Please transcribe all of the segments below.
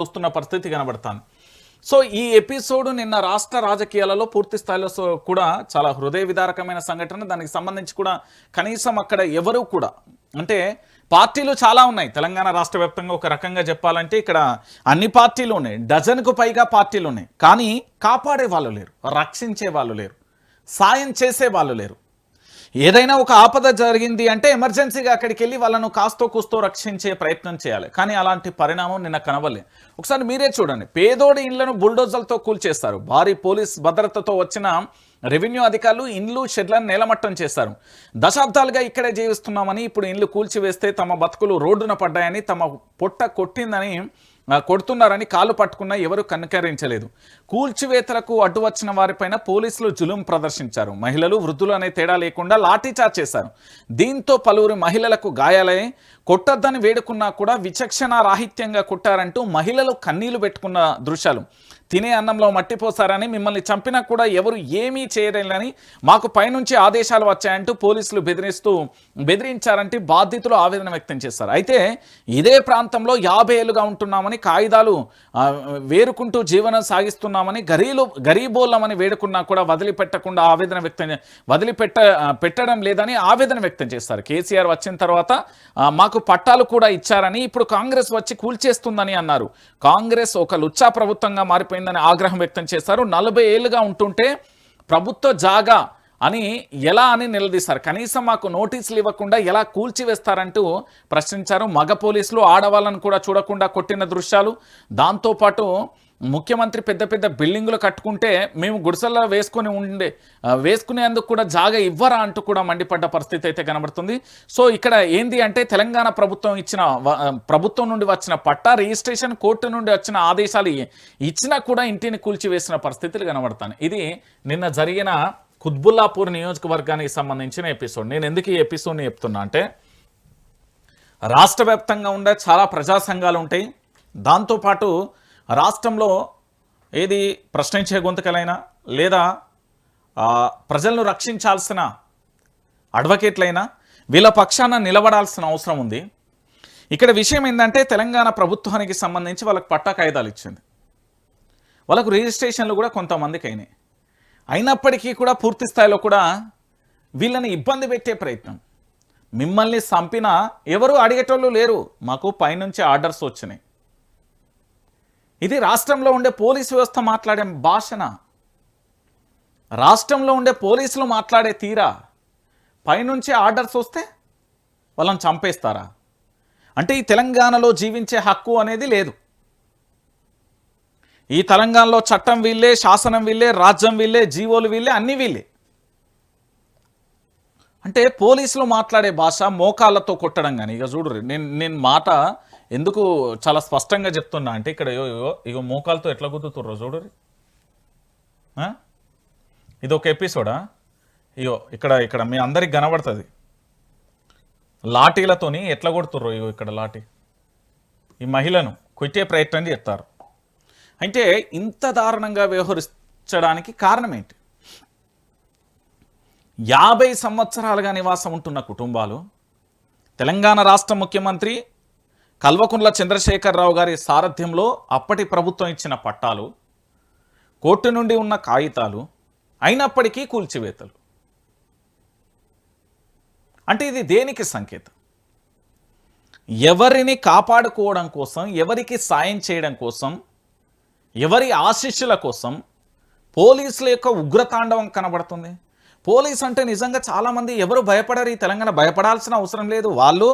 చూస్తున్న పరిస్థితి కనబడుతుంది. సో ఈ ఎపిసోడ్ నిన్న రాష్ట్ర రాజకీయాలలో పూర్తి స్థాయిలో కూడా చాలా హృదయ విదారకమైన సంఘటన. దానికి సంబంధించి కూడా కనీసం అక్కడ ఎవరు కూడా అంటే పార్టీలు చాలా ఉన్నాయి తెలంగాణ రాష్ట్ర వ్యాప్తంగా. ఒక రకంగా చెప్పాలంటే ఇక్కడ అన్ని పార్టీలు ఉన్నాయి, డజన్కు పైగా పార్టీలు ఉన్నాయి. కానీ కాపాడే వాళ్ళు లేరు, రక్షించే వాళ్ళు లేరు, సాయం చేసే వాళ్ళు లేరు. ఏదైనా ఒక ఆపద జరిగింది అంటే ఎమర్జెన్సీగా అక్కడికి వెళ్ళి వాళ్ళను కాస్తో కూస్తో రక్షించే ప్రయత్నం చేయాలి. కానీ అలాంటి పరిణామం నిన్న కనవలే. ఒకసారి మీరే చూడండి, పేదోడి ఇళ్లను బుల్డోజర్లతో కూల్చేస్తారు. భారీ పోలీస్ భద్రతతో వచ్చిన రెవెన్యూ అధికారులు ఇండ్లు షెడ్లను నేలమట్టం చేశారు. దశాబ్దాలుగా ఇక్కడే జీవిస్తున్నామని ఇప్పుడు ఇండ్లు కూల్చివేస్తే తమ బతుకులు రోడ్డున పడ్డాయని, తమ పొట్ట కొట్టిందని కొడుతున్నారని కాలు పట్టుకున్నా ఎవరు కనికరించలేదు. కూల్చివేతలకు అడ్డు వచ్చిన వారిపైన పోలీసులు జులుం ప్రదర్శించారు. మహిళలు వృద్ధులు అనే తేడా లేకుండా లాఠీచార్జ్ చేశారు. దీంతో పలువురు మహిళలకు గాయాలై కొట్టొద్దని వేడుకున్నా కూడా విచక్షణ రాహిత్యంగా కొట్టారంటూ మహిళలు కన్నీళ్లు పెట్టుకున్న దృశ్యాలు. తినే అన్నంలో మట్టిపోసారని, మిమ్మల్ని చంపినా కూడా ఎవరు ఏమీ చేయలేరని, మాకు పైనుంచి ఆదేశాలు వచ్చాయంటూ పోలీసులు బెదిరించారంటే బాధితులు ఆవేదన వ్యక్తం చేశారు. అయితే ఇదే ప్రాంతంలో 50 ఏళ్లుగా ఉంటున్నామని, కాయిదాలు వేరుకుంటూ జీవనం సాగిస్తున్నామని, గరీబోళ్ళమని వేడుకున్నా కూడా వదిలిపెట్టకుండా పెట్టడం లేదని ఆవేదన వ్యక్తం చేస్తారు. కేసీఆర్ వచ్చిన తర్వాత మాకు పట్టాలు కూడా ఇచ్చారని, ఇప్పుడు కాంగ్రెస్ వచ్చి కూల్చేస్తుందని అన్నారు. కాంగ్రెస్ ఒక లుచ్చా ప్రభుత్వంగా మారిపోయిందని ఆగ్రహం వ్యక్తం చేశారు. 40 ఏళ్లుగా ఉంటుంటే ప్రభుత్వ జాగా అని ఎలా అని నిలదీశారు. కనీసం మాకు నోటీసులు ఇవ్వకుండా ఎలా కూల్చివేస్తారంటూ ప్రశ్నించారు. మగ పోలీసులు ఆడవాళ్ళను కూడా చూడకుండా కొట్టిన దృశ్యాలు. దాంతోపాటు ముఖ్యమంత్రి పెద్ద పెద్ద బిల్డింగులు కట్టుకుంటే మేము గుడిసెల్లో వేసుకునేందుకు కూడా జాగా ఇవ్వరా అంటూ కూడా మండిపడ్డ పరిస్థితి అయితే కనబడుతుంది. సో ఇక్కడ ఏంది అంటే తెలంగాణ ప్రభుత్వం నుండి వచ్చిన పట్టా రిజిస్ట్రేషన్, కోర్టు నుండి వచ్చిన ఆదేశాలు ఇచ్చినా కూడా ఇంటిని కూల్చివేసిన పరిస్థితులు కనబడతాయి. ఇది నిన్న జరిగిన కుత్బుల్లాపూర్ నియోజకవర్గానికి సంబంధించిన ఎపిసోడ్. నేను ఎందుకు ఈ ఎపిసోడ్ని చెప్తున్నా అంటే రాష్ట్ర వ్యాప్తంగా ఉండే చాలా ప్రజా సంఘాలు ఉంటాయి. దాంతోపాటు రాష్ట్రంలో ఏది ప్రశ్నించే గొంతుకలైనా లేదా ప్రజలను రక్షించాల్సిన అడ్వకేట్లైనా వీళ్ళ పక్షాన నిలబడాల్సిన అవసరం ఉంది. ఇక్కడ విషయం ఏంటంటే తెలంగాణ ప్రభుత్వానికి సంబంధించి వాళ్ళకి పట్టా కాయిదాలు ఇచ్చింది, వాళ్ళకు రిజిస్ట్రేషన్లు కూడా కొంతమందికి అయినాయి. అయినప్పటికీ కూడా పూర్తి స్థాయిలో కూడా వీళ్ళని ఇబ్బంది పెట్టే ప్రయత్నం. మిమ్మల్ని చంపినా ఎవరు అడిగేటోళ్ళు లేరు, మాకు పైనుంచి ఆర్డర్స్ వచ్చినాయి. ఇది రాష్ట్రంలో ఉండే పోలీసు వ్యవస్థ మాట్లాడే భాషన, రాష్ట్రంలో ఉండే పోలీసులు మాట్లాడే తీరా. పైనుంచి ఆర్డర్స్ వస్తే వాళ్ళని చంపేస్తారా? అంటే ఈ తెలంగాణలో జీవించే హక్కు అనేది లేదు. ఈ తెలంగాణలో చట్టం వీళ్ళే, శాసనం వీళ్ళే, రాజ్యం వీళ్ళే, జీవోలు వీళ్ళే, అన్నీ వీళ్ళే. అంటే పోలీసులు మాట్లాడే భాష మోకాళ్ళతో కొట్టడం. కానీ ఇక చూడరు, నేను మాట ఎందుకు చాలా స్పష్టంగా చెప్తున్నా అంటే ఇక్కడ ఇగో మోకాలతో ఎట్లా గుద్దుతుర్రో చూడరు. ఇది ఒక ఎపిసోడా? ఇగో ఇక్కడ మీ అందరికి కనబడుతుంది లాఠీలతోని ఎట్లా కొడుతుర్రో. ఇగో ఇక్కడ లాఠీ ఈ మహిళను కొట్టే ప్రయత్నం చేస్తారు. అంటే ఇంత దారుణంగా వ్యవహరించడానికి కారణం ఏంటి? 50 సంవత్సరాలుగా నివాసం ఉంటున్న కుటుంబాలు, తెలంగాణ రాష్ట్ర ముఖ్యమంత్రి కల్వకుంట్ల చంద్రశేఖరరావు గారి సారథ్యంలో అప్పటి ప్రభుత్వం ఇచ్చిన పట్టాలు, కోర్టు నుండి ఉన్న కాగితాలు, అయినప్పటికీ కూల్చివేతలు. అంటే ఇది దేనికి సంకేతం? ఎవరిని కాపాడుకోవడం కోసం, ఎవరికి సాయం చేయడం కోసం, ఎవరి ఆశీస్సుల కోసం పోలీసుల యొక్క ఉగ్రతాండవం కనబడుతుంది. పోలీస్ అంటే నిజంగా చాలామంది ఎవరు భయపడరు. ఈ తెలంగాణ భయపడాల్సిన అవసరం లేదు. వాళ్ళు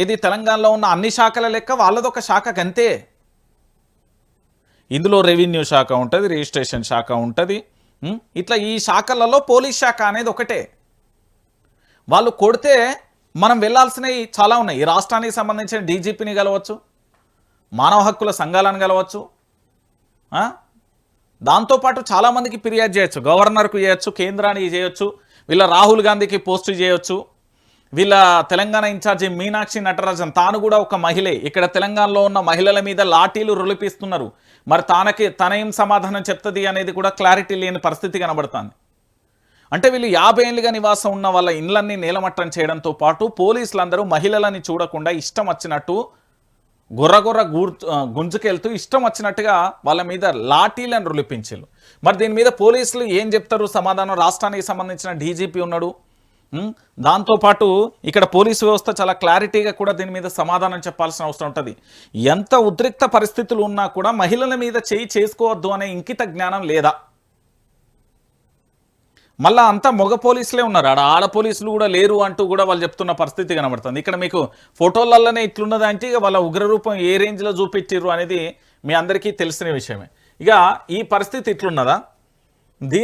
ఏది తెలంగాణలో ఉన్న అన్ని శాఖల లెక్క వాళ్ళదొక శాఖ గంతే. ఇందులో రెవెన్యూ శాఖ ఉంటుంది, రిజిస్ట్రేషన్ శాఖ ఉంటుంది. ఇట్లా ఈ శాఖలలో పోలీస్ శాఖ అనేది ఒకటే. వాళ్ళు కొడితే మనం వెళ్ళాల్సినవి చాలా ఉన్నాయి. ఈ రాష్ట్రానికి సంబంధించిన డీజీపీని కలవచ్చు, మానవ హక్కుల సంఘాలను కలవచ్చు, దాంతోపాటు చాలామందికి ఫిర్యాదు చేయొచ్చు, గవర్నర్కు చేయొచ్చు, కేంద్రానికి చేయొచ్చు, వీళ్ళ రాహుల్ గాంధీకి పోస్టు చేయొచ్చు. వీళ్ళ తెలంగాణ ఇన్ఛార్జి మీనాక్షి నటరాజన్ తాను కూడా ఒక మహిళే. ఇక్కడ తెలంగాణలో ఉన్న మహిళల మీద లాఠీలు రులిపిస్తున్నారు. మరి తన ఏం సమాధానం చెప్తుంది అనేది కూడా క్లారిటీ లేని పరిస్థితి కనబడుతుంది. అంటే వీళ్ళు 50 ఏళ్ళుగా నివాసం ఉన్న వాళ్ళ ఇళ్లన్నీ నేలమట్టం చేయడంతో పాటు పోలీసులందరూ మహిళలని చూడకుండా ఇష్టం వచ్చినట్టు గుర్రగుర్ర గుంజుకెళ్తూ ఇష్టం వచ్చినట్టుగా వాళ్ళ మీద లాఠీలను రులిపించారు. మరి దీని మీద పోలీసులు ఏం చెప్తారు సమాధానం? రాష్ట్రానికి సంబంధించిన డీజీపీ ఉన్నాడు, దాంతోపాటు ఇక్కడ పోలీసు వ్యవస్థ చాలా క్లారిటీగా కూడా దీని మీద సమాధానం చెప్పాల్సిన అవసరం ఉంటుంది. ఎంత ఉద్రిక్త పరిస్థితులు ఉన్నా కూడా మహిళల మీద చేయి చేసుకోవద్దు అనే ఇంకిత జ్ఞానం లేదా? మళ్ళా అంతా మగ పోలీసులే ఉన్నారు, ఆడ పోలీసులు కూడా లేరు అంటూ కూడా వాళ్ళు చెప్తున్న పరిస్థితి కనబడుతుంది. ఇక్కడ మీకు ఫోటోలలోనే ఇట్లున్నదంటే ఇక వాళ్ళ ఉగ్రరూపం ఏ రేంజ్లో చూపించారు అనేది మీ అందరికీ తెలిసిన విషయమే. ఇక ఈ పరిస్థితి ఇట్లున్నదా? దీంతో